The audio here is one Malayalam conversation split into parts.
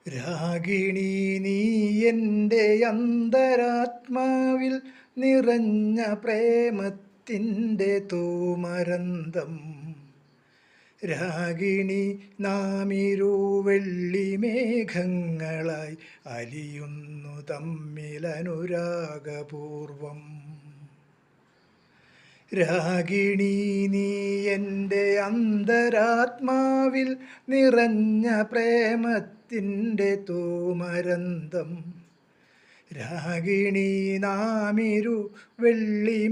രാഗിണി നീ എൻ്റെ അന്തരാത്മാവിൽ നിറഞ്ഞ പ്രേമത്തിൻ്റെ തൂമരന്തം. രാഗിണി നാമിരുവെള്ളി മേഘങ്ങളായി അലിയുന്നു തമ്മിലനുരാഗപൂർവം. രാഗിണി നീ എൻ്റെ അന്തരാത്മാവിൽ നിറഞ്ഞ പ്രേമത്തിൻ്റെ തൂമരന്തം. രാഗിണി നാമിരു വെള്ളിമേഘങ്ങളായി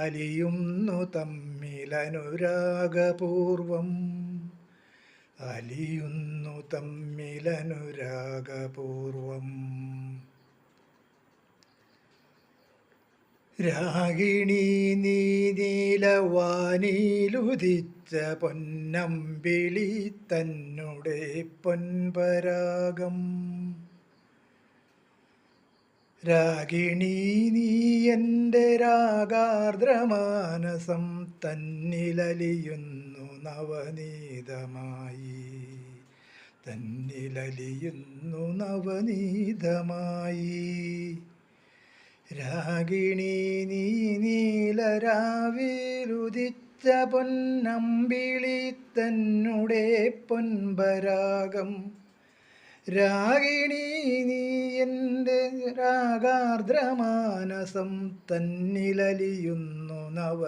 അലിയുന്നു തമ്മിലനുരാഗപൂർവം. അലിയുന്നു തമ്മിലനുരാഗപൂർവം. രാഗിണി നീ നീലവാനിലുദിച്ച പൊന്നമ്പിളി തന്നുടെ പൊൻപരാഗം. രാഗിണി നീ എൻ്റെ രാഗാർദ്രമാനസം തന്നിലലിയുന്നു നവനീതമായി. തന്നിലലിയുന്നു നവനീതമായി. രാഗിണി നീ നീലരാവിലുദിച്ച പൊന്നമ്പിളി തന്നുടെ പൊൻപരാഗം. രാഗിണി നീ എൻ്റെ രാഗാർദ്രമാനസം തന്നിലലിയുന്നു നവ